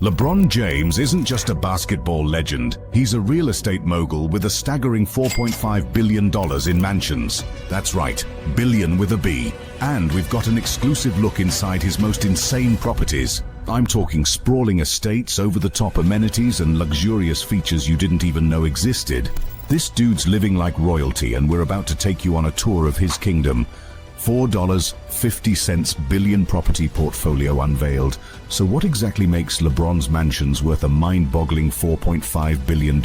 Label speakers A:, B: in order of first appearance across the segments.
A: LeBron James isn't just a basketball legend, he's a real estate mogul with a staggering $4.5 billion in mansions. That's right, billion with a B. And we've got an exclusive look inside his most insane properties. I'm talking sprawling estates, over-the-top amenities, and luxurious features you didn't even know existed. This dude's living like royalty, and we're about to take you on a tour of his kingdom. $4.50 billion property portfolio unveiled. So what exactly makes LeBron's mansions worth a mind-boggling $4.5 billion?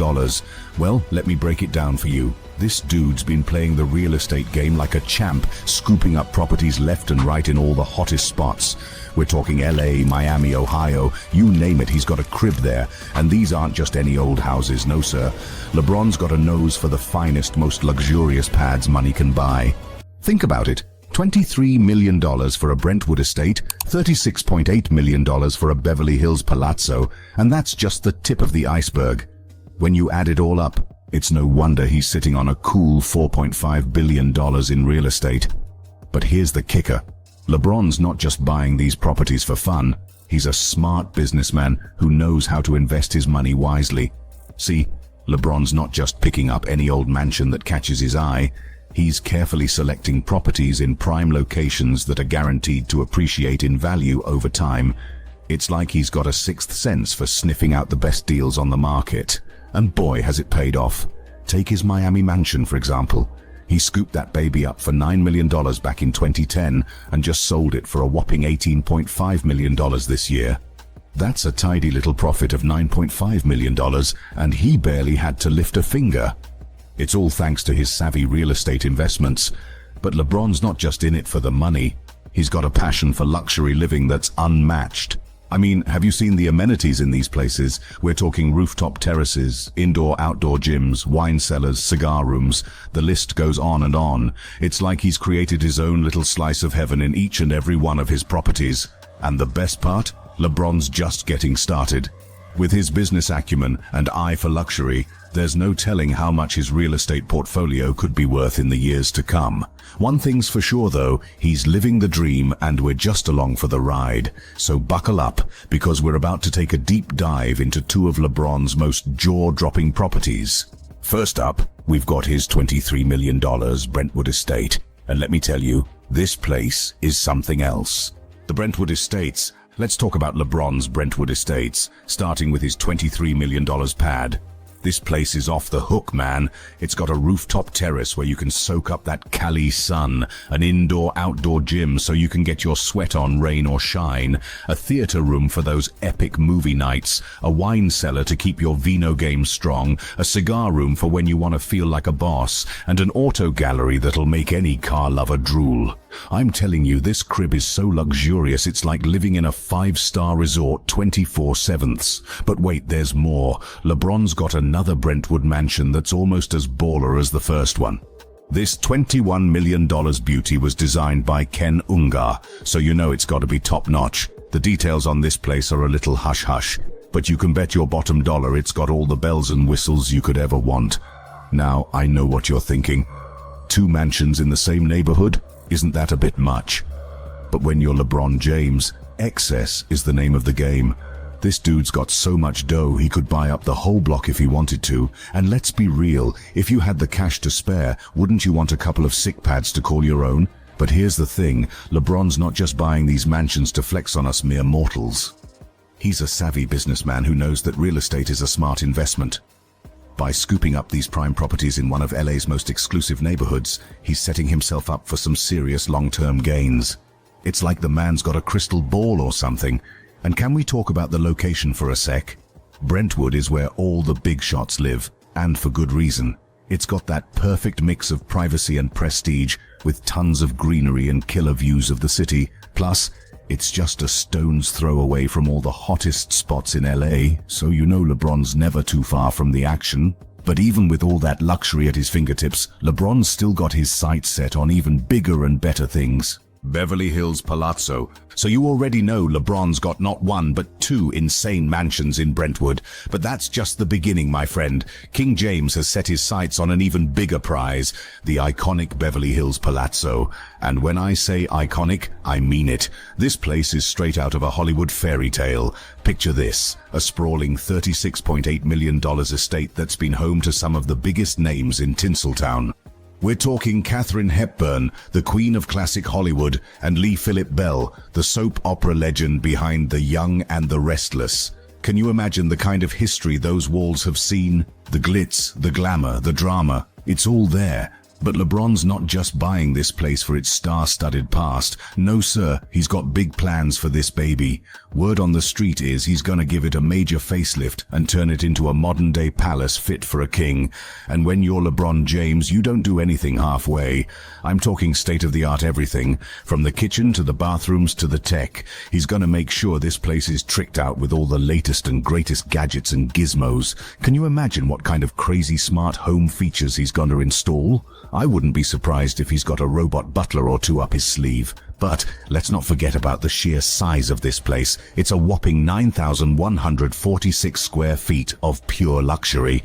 A: Well, let me break it down for you. This dude's been playing the real estate game like a champ, scooping up properties left and right in all the hottest spots. We're talking LA, Miami, Ohio, you name it, he's got a crib there. And these aren't just any old houses, no sir. LeBron's got a nose for the finest, most luxurious pads money can buy. Think about it. $23 million for a Brentwood estate, $36.8 million for a Beverly Hills palazzo, and that's just the tip of the iceberg. When you add it all up, it's no wonder he's sitting on a cool $4.5 billion in real estate. But here's the kicker. LeBron's not just buying these properties for fun. He's a smart businessman who knows how to invest his money wisely. See, LeBron's not just picking up any old mansion that catches his eye. He's carefully selecting properties in prime locations that are guaranteed to appreciate in value over time. It's like he's got a sixth sense for sniffing out the best deals on the market. And boy, has it paid off. Take his Miami mansion, for example. He scooped that baby up for $9 million back in 2010 and just sold it for a whopping $18.5 million this year. That's a tidy little profit of $9.5 million, and he barely had to lift a finger. It's all thanks to his savvy real estate investments. But LeBron's not just in it for the money. He's got a passion for luxury living that's unmatched. I mean, have you seen the amenities in these places? We're talking rooftop terraces, indoor-outdoor gyms, wine cellars, cigar rooms. The list goes on and on. It's like he's created his own little slice of heaven in each and every one of his properties. And the best part? LeBron's just getting started. With his business acumen and eye for luxury, there's no telling how much his real estate portfolio could be worth in the years to come. One thing's for sure though, he's living the dream and we're just along for the ride. So buckle up, because we're about to take a deep dive into two of LeBron's most jaw-dropping properties. First up, we've got his $23 million Brentwood estate. And let me tell you, this place is something else. The Brentwood estates. Let's talk about LeBron's Brentwood estates, starting with his $23 million pad. This place is off the hook, man. It's got a rooftop terrace where you can soak up that Cali sun, an indoor-outdoor gym so you can get your sweat on rain or shine, a theater room for those epic movie nights, a wine cellar to keep your vino game strong, a cigar room for when you want to feel like a boss, and an auto gallery that'll make any car lover drool. I'm telling you, this crib is so luxurious it's like living in a 5-star resort 24/7. But wait, there's more. LeBron's got another Brentwood mansion that's almost as baller as the first one. This $21 million beauty was designed by Ken Ungar, so you know it's got to be top-notch. The details on this place are a little hush-hush, but you can bet your bottom dollar it's got all the bells and whistles you could ever want. Now, I know what you're thinking. 2 mansions in the same neighborhood? Isn't that a bit much? But when you're LeBron James, excess is the name of the game. This dude's got so much dough he could buy up the whole block if he wanted to. And let's be real, if you had the cash to spare, wouldn't you want a couple of sick pads to call your own? But here's the thing, LeBron's not just buying these mansions to flex on us mere mortals. He's a savvy businessman who knows that real estate is a smart investment. By scooping up these prime properties in one of LA's most exclusive neighborhoods, he's setting himself up for some serious long-term gains. It's like the man's got a crystal ball or something. And can we talk about the location for a sec? Brentwood is where all the big shots live, and for good reason. It's got that perfect mix of privacy and prestige, with tons of greenery and killer views of the city. Plus, it's just a stone's throw away from all the hottest spots in LA, so you know LeBron's never too far from the action. But even with all that luxury at his fingertips, LeBron's still got his sights set on even bigger and better things. Beverly Hills Palazzo. So you already know LeBron's got not one but two insane mansions in Brentwood. But that's just the beginning, my friend. King James has set his sights on an even bigger prize, the iconic Beverly Hills Palazzo. And when I say iconic, I mean it. This place is straight out of a Hollywood fairy tale. Picture this, a sprawling $36.8 million estate that's been home to some of the biggest names in Tinseltown. We're talking Katharine Hepburn, the queen of classic Hollywood, and Lee Phillip Bell, the soap opera legend behind The Young and the Restless. Can you imagine the kind of history those walls have seen? The glitz, the glamour, the drama, it's all there. But LeBron's not just buying this place for its star-studded past. No sir, he's got big plans for this baby. Word on the street is he's gonna give it a major facelift and turn it into a modern-day palace fit for a king. And when you're LeBron James, you don't do anything halfway. I'm talking state-of-the-art everything, from the kitchen to the bathrooms to the tech. He's gonna make sure this place is tricked out with all the latest and greatest gadgets and gizmos. Can you imagine what kind of crazy smart home features he's gonna install? I wouldn't be surprised if he's got a robot butler or two up his sleeve. But let's not forget about the sheer size of this place. It's a whopping 9,146 square feet of pure luxury.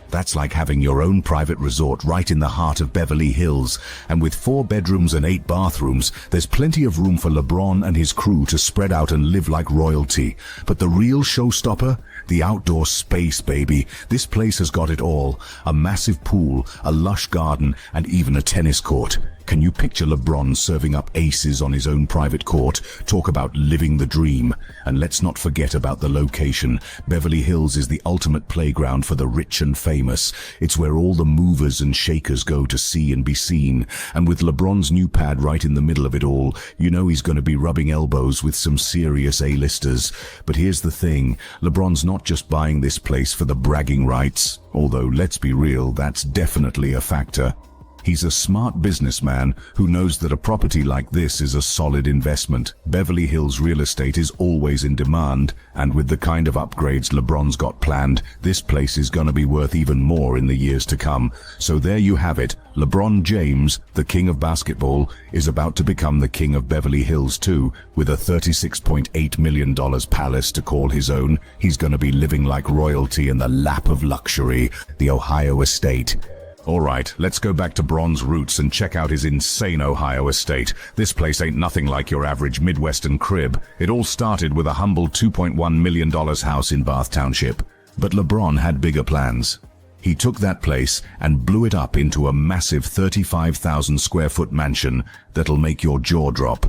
A: That's like having your own private resort right in the heart of Beverly Hills. And with 4 bedrooms and 8 bathrooms, there's plenty of room for LeBron and his crew to spread out and live like royalty. But the real showstopper? The outdoor space, baby. This place has got it all. A massive pool, a lush garden, and even a tennis court. Can you picture LeBron serving up aces on his own private court? Talk about living the dream. And let's not forget about the location. Beverly Hills is the ultimate playground for the rich and famous. It's where all the movers and shakers go to see and be seen. And with LeBron's new pad right in the middle of it all, you know he's going to be rubbing elbows with some serious A-listers. But here's the thing, LeBron's not just buying this place for the bragging rights. Although, let's be real, that's definitely a factor. He's a smart businessman who knows that a property like this is a solid investment. Beverly Hills real estate is always in demand, and with the kind of upgrades LeBron's got planned, this place is gonna be worth even more in the years to come. So there you have it. LeBron James, the king of basketball, is about to become the king of Beverly Hills too. With a $36.8 million palace to call his own, he's gonna be living like royalty in the lap of luxury, the Ohio estate. Alright, let's go back to Bron's roots and check out his insane Ohio estate. This place ain't nothing like your average Midwestern crib. It all started with a humble $2.1 million house in Bath Township. But LeBron had bigger plans. He took that place and blew it up into a massive 35,000 square foot mansion that'll make your jaw drop.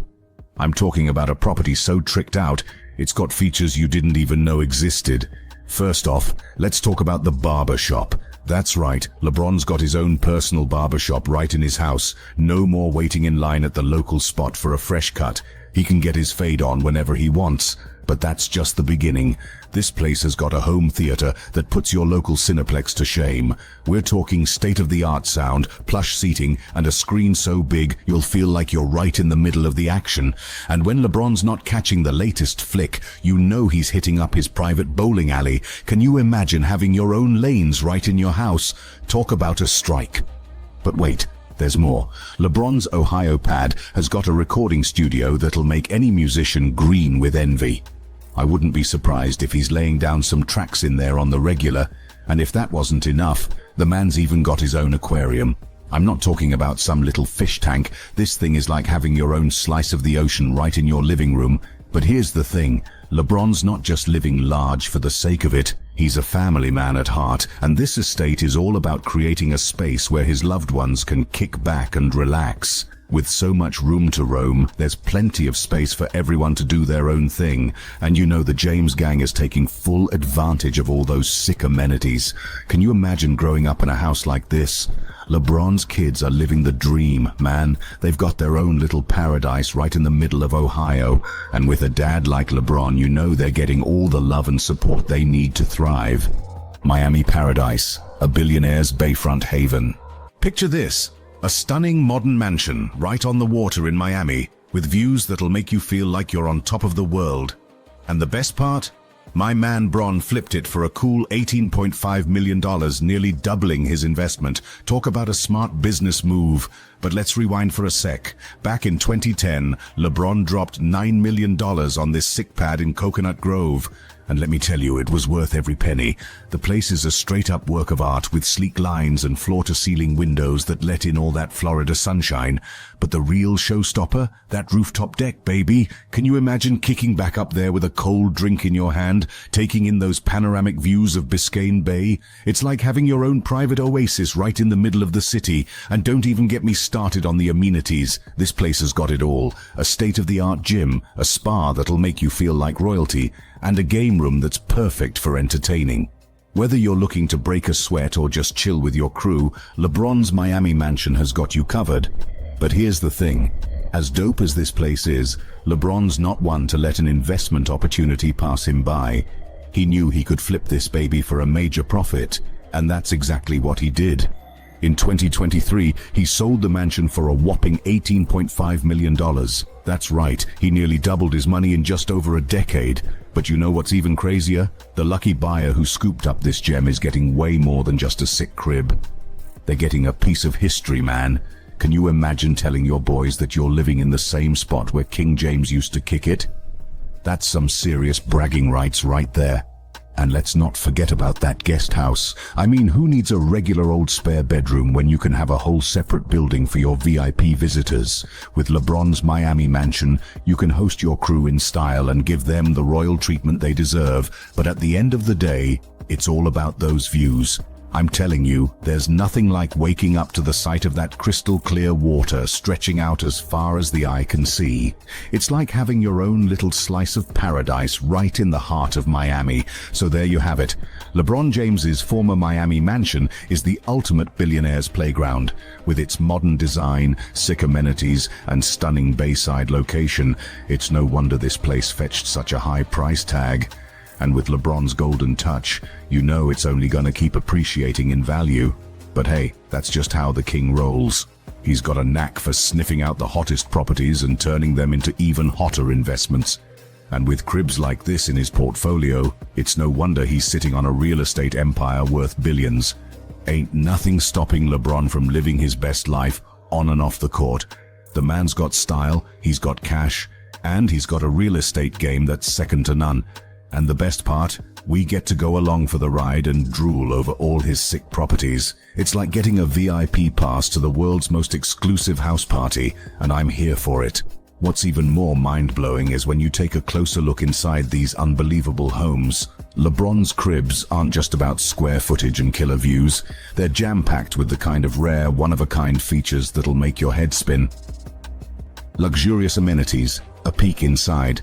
A: I'm talking about a property so tricked out, it's got features you didn't even know existed. First off, let's talk about the barber shop. That's right, LeBron's got his own personal barbershop right in his house. No more waiting in line at the local spot for a fresh cut. He can get his fade on whenever he wants. But that's just the beginning. This place has got a home theater that puts your local Cineplex to shame. We're talking state-of-the-art sound, plush seating, and a screen so big you'll feel like you're right in the middle of the action. And when LeBron's not catching the latest flick, you know he's hitting up his private bowling alley. Can you imagine having your own lanes right in your house? Talk about a strike. But wait. There's more. LeBron's Ohio pad has got a recording studio that'll make any musician green with envy. I wouldn't be surprised if he's laying down some tracks in there on the regular, and if that wasn't enough, the man's even got his own aquarium. I'm not talking about some little fish tank. This thing is like having your own slice of the ocean right in your living room. But here's the thing, LeBron's not just living large for the sake of it. He's a family man at heart, and this estate is all about creating a space where his loved ones can kick back and relax. With so much room to roam, there's plenty of space for everyone to do their own thing, and you know the James gang is taking full advantage of all those sick amenities. Can you imagine growing up in a house like this? LeBron's kids are living the dream, man. They've got their own little paradise right in the middle of Ohio, and with a dad like LeBron, you know they're getting all the love and support they need to thrive. Miami Paradise, a billionaire's bayfront haven. Picture this. A stunning modern mansion right on the water in Miami, with views that'll make you feel like you're on top of the world. And the best part? My man Bron flipped it for a cool $18.5 million, nearly doubling his investment. Talk about a smart business move. But let's rewind for a sec. Back in 2010, LeBron dropped $9 million on this sick pad in Coconut Grove. And let me tell you, it was worth every penny. The place is a straight-up work of art with sleek lines and floor-to-ceiling windows that let in all that Florida sunshine. But the real showstopper? That rooftop deck, baby. Can you imagine kicking back up there with a cold drink in your hand, taking in those panoramic views of Biscayne Bay? It's like having your own private oasis right in the middle of the city. And don't even get me started on the amenities. This place has got it all. A state-of-the-art gym, a spa that'll make you feel like royalty, and a game room that's perfect for entertaining. Whether you're looking to break a sweat or just chill with your crew, LeBron's Miami mansion has got you covered. But here's the thing. As dope as this place is, LeBron's not one to let an investment opportunity pass him by. He knew he could flip this baby for a major profit, and that's exactly what he did. In 2023, he sold the mansion for a whopping $18.5 million. That's right, he nearly doubled his money in just over a decade. But you know what's even crazier? The lucky buyer who scooped up this gem is getting way more than just a sick crib. They're getting a piece of history, man. Can you imagine telling your boys that you're living in the same spot where King James used to kick it? That's some serious bragging rights right there. And let's not forget about that guest house. I mean, who needs a regular old spare bedroom when you can have a whole separate building for your VIP visitors? With LeBron's Miami mansion, you can host your crew in style and give them the royal treatment they deserve. But at the end of the day, it's all about those views. I'm telling you, there's nothing like waking up to the sight of that crystal clear water stretching out as far as the eye can see. It's like having your own little slice of paradise right in the heart of Miami. So there you have it. LeBron James's former Miami mansion is the ultimate billionaire's playground. With its modern design, sick amenities, and stunning bayside location, it's no wonder this place fetched such a high price tag. And with LeBron's golden touch, you know it's only gonna keep appreciating in value. But hey, that's just how the king rolls. He's got a knack for sniffing out the hottest properties and turning them into even hotter investments. And with cribs like this in his portfolio, it's no wonder he's sitting on a real estate empire worth billions. Ain't nothing stopping LeBron from living his best life on and off the court. The man's got style, he's got cash, and he's got a real estate game that's second to none. And the best part, we get to go along for the ride and drool over all his sick properties. It's like getting a VIP pass to the world's most exclusive house party, and I'm here for it. What's even more mind-blowing is when you take a closer look inside these unbelievable homes. LeBron's cribs aren't just about square footage and killer views. They're jam-packed with the kind of rare, one-of-a-kind features that'll make your head spin. Luxurious amenities, a peek inside.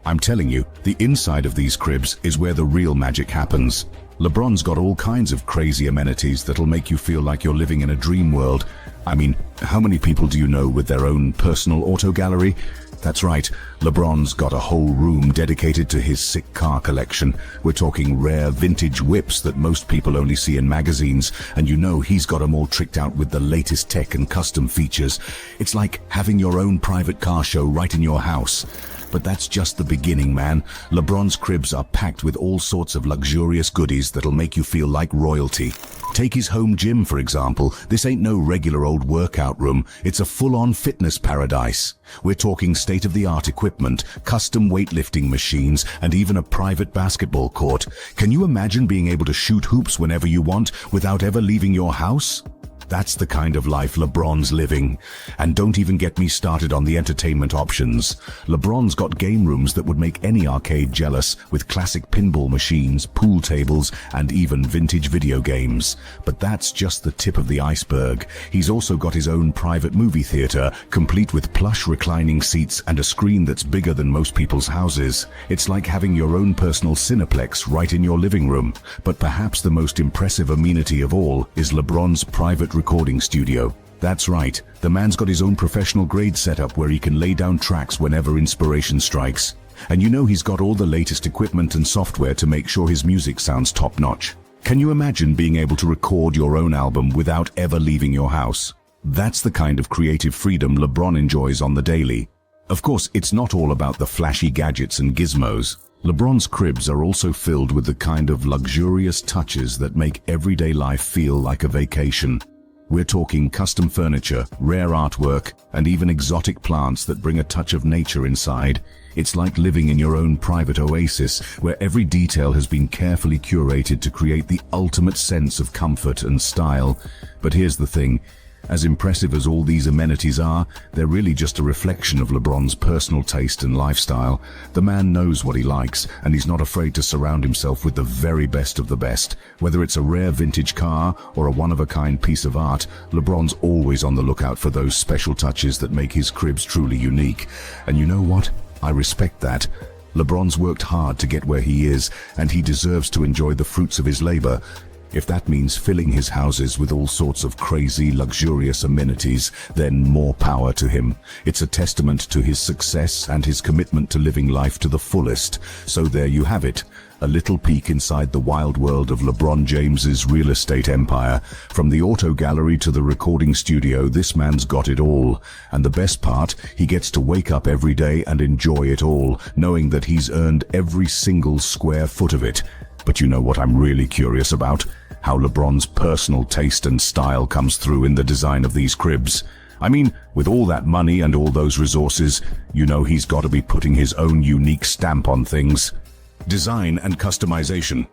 A: I'm telling you, the inside of these cribs is where the real magic happens. LeBron's got all kinds of crazy amenities that'll make you feel like you're living in a dream world. I mean, how many people do you know with their own personal auto gallery? That's right, LeBron's got a whole room dedicated to his sick car collection. We're talking rare vintage whips that most people only see in magazines, and you know he's got them all tricked out with the latest tech and custom features. It's like having your own private car show right in your house. But that's just the beginning, man. LeBron's cribs are packed with all sorts of luxurious goodies that'll make you feel like royalty. Take his home gym, for example. This ain't no regular old workout room. It's a full-on fitness paradise. We're talking state-of-the-art equipment, custom weightlifting machines, and even a private basketball court. Can you imagine being able to shoot hoops whenever you want without ever leaving your house? That's the kind of life LeBron's living. And don't even get me started on the entertainment options. LeBron's got game rooms that would make any arcade jealous, with classic pinball machines, pool tables, and even vintage video games. But that's just the tip of the iceberg. He's also got his own private movie theater, complete with plush reclining seats and a screen that's bigger than most people's houses. It's like having your own personal Cineplex right in your living room. But perhaps the most impressive amenity of all is LeBron's private recording studio. That's right, the man's got his own professional grade setup where he can lay down tracks whenever inspiration strikes. And you know he's got all the latest equipment and software to make sure his music sounds top-notch. Can you imagine being able to record your own album without ever leaving your house? That's the kind of creative freedom LeBron enjoys on the daily. Of course, it's not all about the flashy gadgets and gizmos. LeBron's cribs are also filled with the kind of luxurious touches that make everyday life feel like a vacation. We're talking custom furniture, rare artwork, and even exotic plants that bring a touch of nature inside. It's like living in your own private oasis, where every detail has been carefully curated to create the ultimate sense of comfort and style. But here's the thing. As impressive as all these amenities are, they're really just a reflection of LeBron's personal taste and lifestyle. The man knows what he likes, and he's not afraid to surround himself with the very best of the best. Whether it's a rare vintage car or a one-of-a-kind piece of art, LeBron's always on the lookout for those special touches that make his cribs truly unique. And you know what? I respect that. LeBron's worked hard to get where he is, and he deserves to enjoy the fruits of his labor. If that means filling his houses with all sorts of crazy, luxurious amenities, then more power to him. It's a testament to his success and his commitment to living life to the fullest. So there you have it. A little peek inside the wild world of LeBron James's real estate empire. From the auto gallery to the recording studio, this man's got it all. And the best part, he gets to wake up every day and enjoy it all, knowing that he's earned every single square foot of it. But you know what I'm really curious about? How LeBron's personal taste and style comes through in the design of these cribs. I mean, with all that money and all those resources, you know he's got to be putting his own unique stamp on things. Design and customization.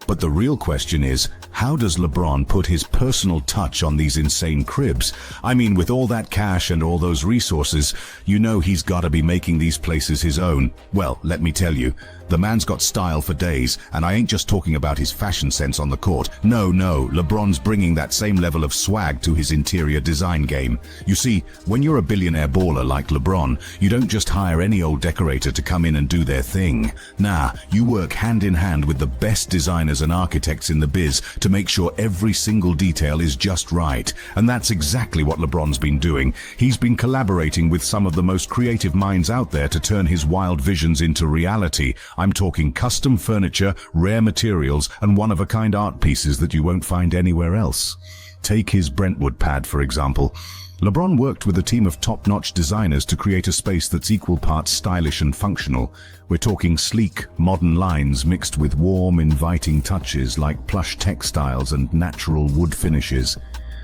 A: But the real question is, how does LeBron put his personal touch on these insane cribs? I mean, with all that cash and all those resources, you know he's got to be making these places his own. Well, let me tell you, the man's got style for days, and I ain't just talking about his fashion sense on the court. No, LeBron's bringing that same level of swag to his interior design game. You see, when you're a billionaire baller like LeBron, you don't just hire any old decorator to come in and do their thing. Nah, you work hand in hand with the best designers and architects in the biz to make sure every single detail is just right. And that's exactly what LeBron's been doing. He's been collaborating with some of the most creative minds out there to turn his wild visions into reality. I'm talking custom furniture, rare materials, and one-of-a-kind art pieces that you won't find anywhere else. Take his Brentwood pad, for example. LeBron worked with a team of top-notch designers to create a space that's equal parts stylish and functional. We're talking sleek, modern lines mixed with warm, inviting touches like plush textiles and natural wood finishes.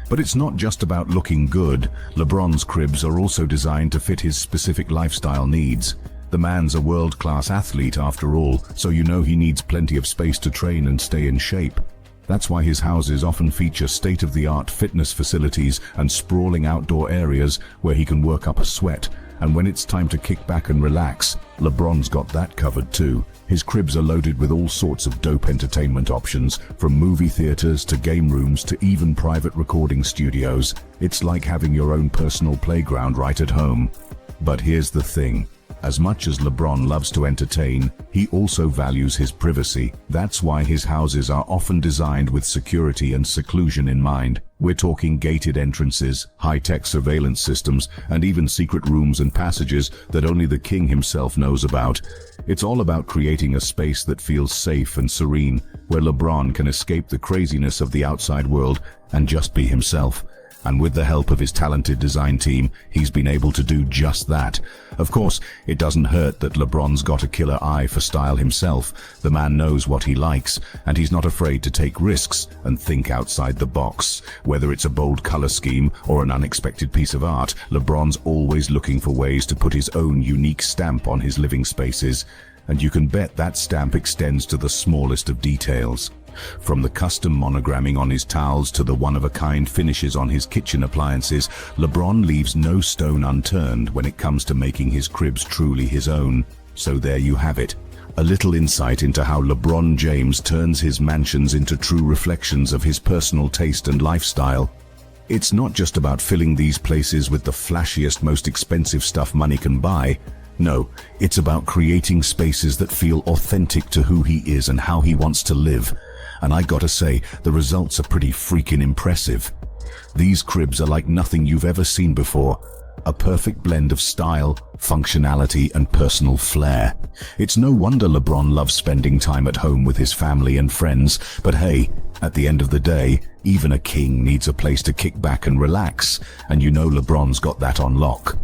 A: But it's not just about looking good. LeBron's cribs are also designed to fit his specific lifestyle needs. The man's a world-class athlete after all, so you know he needs plenty of space to train and stay in shape. That's why his houses often feature state-of-the-art fitness facilities and sprawling outdoor areas where he can work up a sweat. And when it's time to kick back and relax, LeBron's got that covered too. His cribs are loaded with all sorts of dope entertainment options, from movie theaters to game rooms to even private recording studios. It's like having your own personal playground right at home. But here's the thing. As much as LeBron loves to entertain, he also values his privacy. That's why his houses are often designed with security and seclusion in mind. We're talking gated entrances, high-tech surveillance systems, and even secret rooms and passages that only the king himself knows about. It's all about creating a space that feels safe and serene, where LeBron can escape the craziness of the outside world and just be himself. And with the help of his talented design team, he's been able to do just that. Of course, it doesn't hurt that LeBron's got a killer eye for style himself. The man knows what he likes, and he's not afraid to take risks and think outside the box. Whether it's a bold color scheme or an unexpected piece of art, LeBron's always looking for ways to put his own unique stamp on his living spaces. And you can bet that stamp extends to the smallest of details. From the custom monogramming on his towels to the one-of-a-kind finishes on his kitchen appliances, LeBron leaves no stone unturned when it comes to making his cribs truly his own. So there you have it. A little insight into how LeBron James turns his mansions into true reflections of his personal taste and lifestyle. It's not just about filling these places with the flashiest, most expensive stuff money can buy. No, it's about creating spaces that feel authentic to who he is and how he wants to live. And I gotta say, the results are pretty freaking impressive. These cribs are like nothing you've ever seen before. A perfect blend of style, functionality, and personal flair. It's no wonder LeBron loves spending time at home with his family and friends, but hey, at the end of the day, even a king needs a place to kick back and relax, and you know LeBron's got that on lock.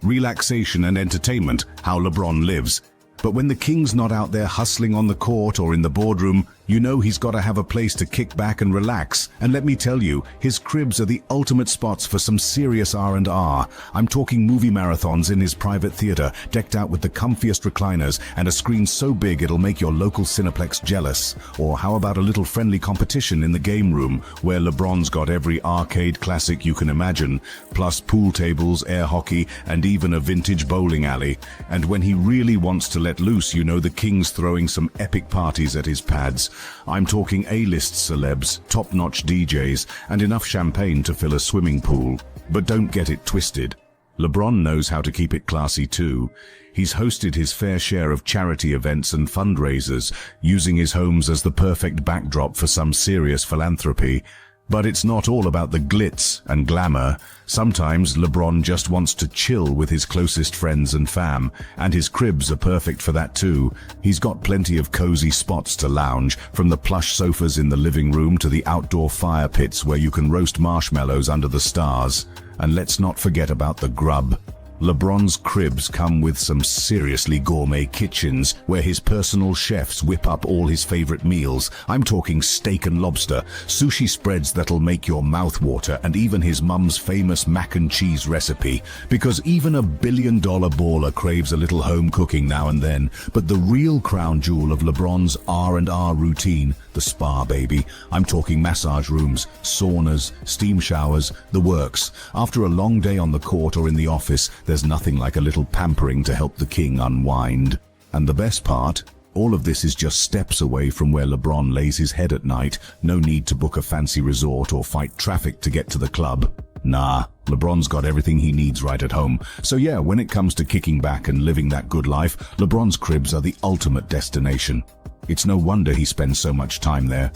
A: Relaxation and entertainment, how LeBron lives. But when the king's not out there hustling on the court or in the boardroom, you know he's got to have a place to kick back and relax. And let me tell you, his cribs are the ultimate spots for some serious R&R. I'm talking movie marathons in his private theater, decked out with the comfiest recliners and a screen so big it'll make your local Cineplex jealous. Or how about a little friendly competition in the game room, where LeBron's got every arcade classic you can imagine, plus pool tables, air hockey, and even a vintage bowling alley. And when he really wants to let loose, you know the king's throwing some epic parties at his pads. I'm talking A-list celebs, top-notch DJs, and enough champagne to fill a swimming pool. But don't get it twisted. LeBron knows how to keep it classy too. He's hosted his fair share of charity events and fundraisers, using his homes as the perfect backdrop for some serious philanthropy. But it's not all about the glitz and glamour. Sometimes LeBron just wants to chill with his closest friends and fam, and his cribs are perfect for that too. He's got plenty of cozy spots to lounge, from the plush sofas in the living room to the outdoor fire pits where you can roast marshmallows under the stars. And let's not forget about the grub. LeBron's cribs come with some seriously gourmet kitchens where his personal chefs whip up all his favorite meals. I'm talking steak and lobster, sushi spreads that'll make your mouth water, and even his mum's famous mac and cheese recipe. Because even a billion-dollar baller craves a little home cooking now and then. But the real crown jewel of LeBron's R&R routine, the spa, baby. I'm talking massage rooms, saunas, steam showers, the works. After a long day on the court or in the office, there's nothing like a little pampering to help the king unwind. And the best part? All of this is just steps away from where LeBron lays his head at night. No need to book a fancy resort or fight traffic to get to the club. Nah, LeBron's got everything he needs right at home. So yeah, when it comes to kicking back and living that good life, LeBron's cribs are the ultimate destination. It's no wonder he spends so much time there.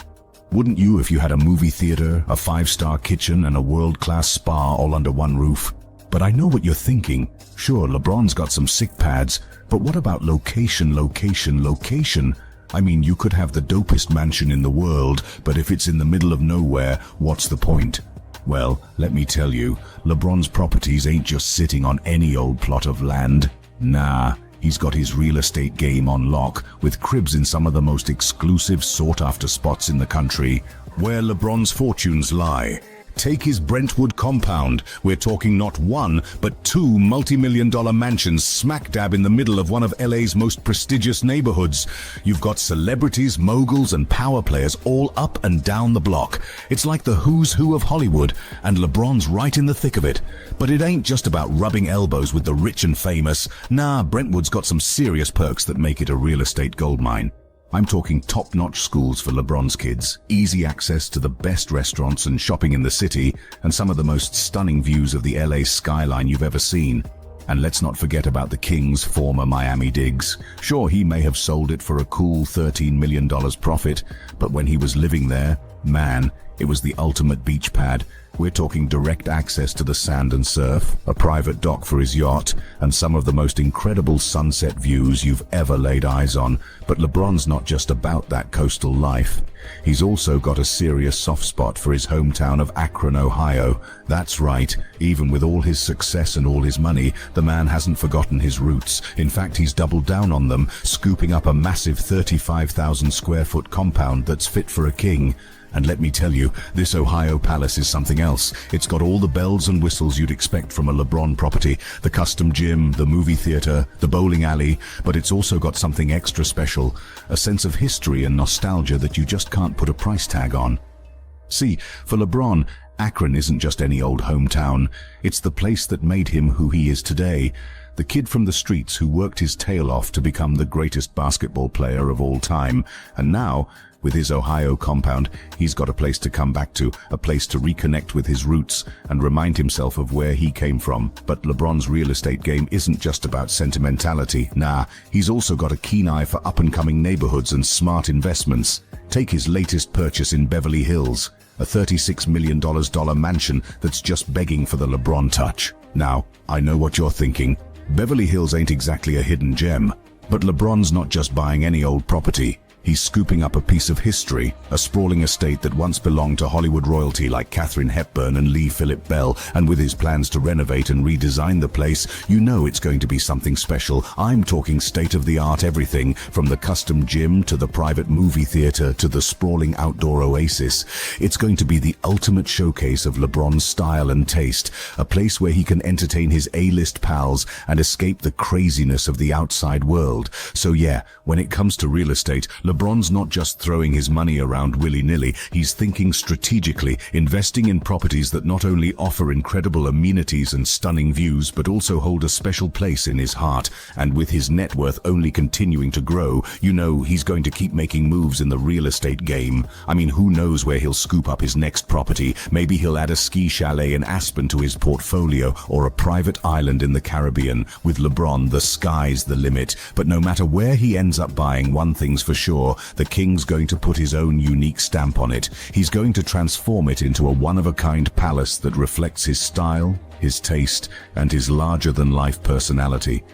A: Wouldn't you if you had a movie theater, a 5-star kitchen, and a world-class spa all under one roof? But I know what you're thinking. Sure, LeBron's got some sick pads, but what about location? I mean, you could have the dopest mansion in the world, but if it's in the middle of nowhere, what's the point? Well, let me tell you, LeBron's properties ain't just sitting on any old plot of land. Nah, he's got his real estate game on lock, with cribs in some of the most exclusive, sought-after spots in the country, where LeBron's fortunes lie. Take his Brentwood compound. We're talking not one, but 2 multi-million-dollar mansions smack dab in the middle of one of LA's most prestigious neighborhoods. You've got celebrities, moguls, and power players all up and down the block. It's like the who's who of Hollywood, and LeBron's right in the thick of it. But it ain't just about rubbing elbows with the rich and famous. Nah, Brentwood's got some serious perks that make it a real estate goldmine. I'm talking top-notch schools for LeBron's kids, easy access to the best restaurants and shopping in the city, and some of the most stunning views of the LA skyline you've ever seen. And let's not forget about the King's former Miami digs. Sure, he may have sold it for a cool $13 million profit, but when he was living there, man, it was the ultimate beach pad. We're talking direct access to the sand and surf, a private dock for his yacht, and some of the most incredible sunset views you've ever laid eyes on. But LeBron's not just about that coastal life. He's also got a serious soft spot for his hometown of Akron, Ohio. That's right, even with all his success and all his money, the man hasn't forgotten his roots. In fact, he's doubled down on them, scooping up a massive 35,000 square foot compound that's fit for a king. And let me tell you, this Ohio palace is something else. It's got all the bells and whistles you'd expect from a LeBron property. The custom gym, the movie theater, the bowling alley, but it's also got something extra special. A sense of history and nostalgia that you just can't put a price tag on. See, for LeBron, Akron isn't just any old hometown. It's the place that made him who he is today. The kid from the streets who worked his tail off to become the greatest basketball player of all time. And now, with his Ohio compound, he's got a place to come back to, a place to reconnect with his roots and remind himself of where he came from. But LeBron's real estate game isn't just about sentimentality. Nah, he's also got a keen eye for up-and-coming neighborhoods and smart investments. Take his latest purchase in Beverly Hills, a $36 million mansion that's just begging for the LeBron touch. Now, I know what you're thinking. Beverly Hills ain't exactly a hidden gem, but LeBron's not just buying any old property. He's scooping up a piece of history, a sprawling estate that once belonged to Hollywood royalty like Katharine Hepburn and Lee Philip Bell, and with his plans to renovate and redesign the place, you know it's going to be something special. I'm talking state-of-the-art everything, from the custom gym to the private movie theater to the sprawling outdoor oasis. It's going to be the ultimate showcase of LeBron's style and taste, a place where he can entertain his A-list pals and escape the craziness of the outside world. So yeah, when it comes to real estate, LeBron's not just throwing his money around willy-nilly, he's thinking strategically, investing in properties that not only offer incredible amenities and stunning views, but also hold a special place in his heart. And with his net worth only continuing to grow, you know he's going to keep making moves in the real estate game. I mean, who knows where he'll scoop up his next property? Maybe he'll add a ski chalet in Aspen to his portfolio, or a private island in the Caribbean. With LeBron, the sky's the limit. But no matter where he ends up buying, one thing's for sure: the king's going to put his own unique stamp on it. He's going to transform it into a one-of-a-kind palace that reflects his style, his taste, and his larger-than-life personality.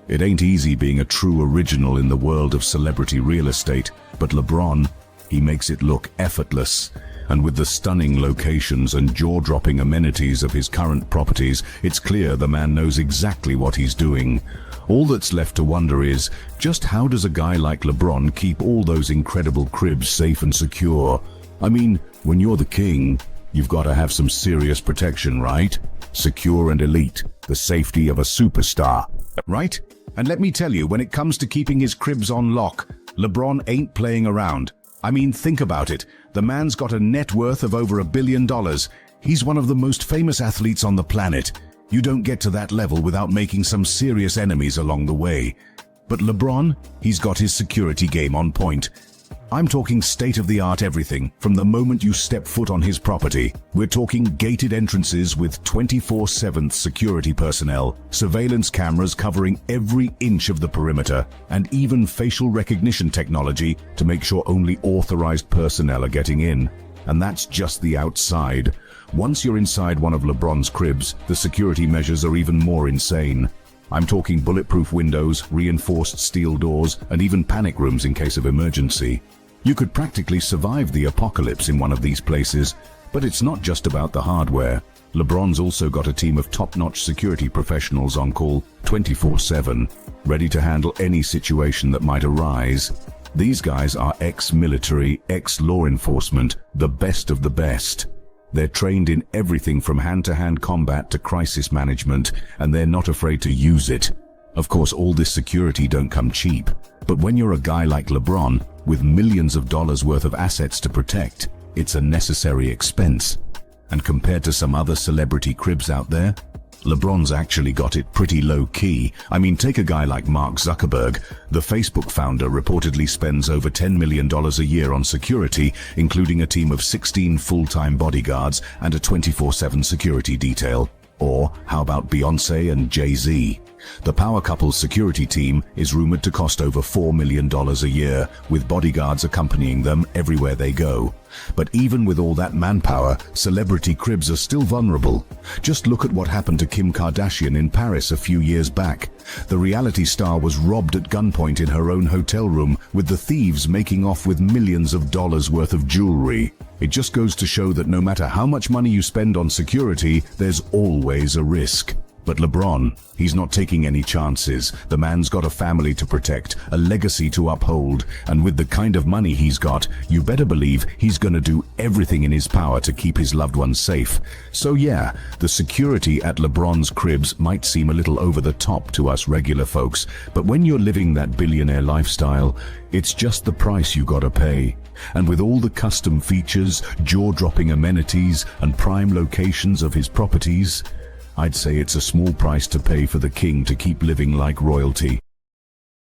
A: It ain't easy being a true original in the world of celebrity real estate, but LeBron, he makes it look effortless. And with the stunning locations and jaw-dropping amenities of his current properties, it's clear the man knows exactly what he's doing. All that's left to wonder is, just how does a guy like LeBron keep all those incredible cribs safe and secure? I mean, when you're the king, you've got to have some serious protection, right? Secure and elite, the safety of a superstar, right? And let me tell you, when it comes to keeping his cribs on lock, LeBron ain't playing around. I mean, think about it. The man's got a net worth of over $1 billion. He's one of the most famous athletes on the planet. You don't get to that level without making some serious enemies along the way. But LeBron, he's got his security game on point. I'm talking state-of-the-art everything from the moment you step foot on his property. We're talking gated entrances with 24/7 security personnel, surveillance cameras covering every inch of the perimeter, and even facial recognition technology to make sure only authorized personnel are getting in. And that's just the outside. Once you're inside one of LeBron's cribs, the security measures are even more insane. I'm talking bulletproof windows, reinforced steel doors, and even panic rooms in case of emergency. You could practically survive the apocalypse in one of these places, but it's not just about the hardware. LeBron's also got a team of top-notch security professionals on call 24/7, ready to handle any situation that might arise. These guys are ex-military, ex-law enforcement, the best of the best. They're trained in everything from hand-to-hand combat to crisis management, and they're not afraid to use it. Of course, all this security don't come cheap, but when you're a guy like LeBron, with millions of dollars worth of assets to protect, it's a necessary expense. And compared to some other celebrity cribs out there, LeBron's actually got it pretty low-key. I mean, take a guy like Mark Zuckerberg. The Facebook founder reportedly spends over $10 million a year on security, including a team of 16 full-time bodyguards and a 24/7 security detail. Or how about Beyoncé and Jay-Z? The power couple's security team is rumored to cost over $4 million a year, with bodyguards accompanying them everywhere they go. But even with all that manpower, celebrity cribs are still vulnerable. Just look at what happened to Kim Kardashian in Paris a few years back. The reality star was robbed at gunpoint in her own hotel room, with the thieves making off with millions of dollars worth of jewelry. It just goes to show that no matter how much money you spend on security, there's always a risk. But LeBron, he's not taking any chances. The man's got a family to protect, a legacy to uphold, and with the kind of money he's got, you better believe he's gonna do everything in his power to keep his loved ones safe. So yeah, the security at LeBron's cribs might seem a little over the top to us regular folks, but when you're living that billionaire lifestyle, it's just the price you gotta pay. And with all the custom features, jaw-dropping amenities, and prime locations of his properties, I'd say it's a small price to pay for the king to keep living like royalty.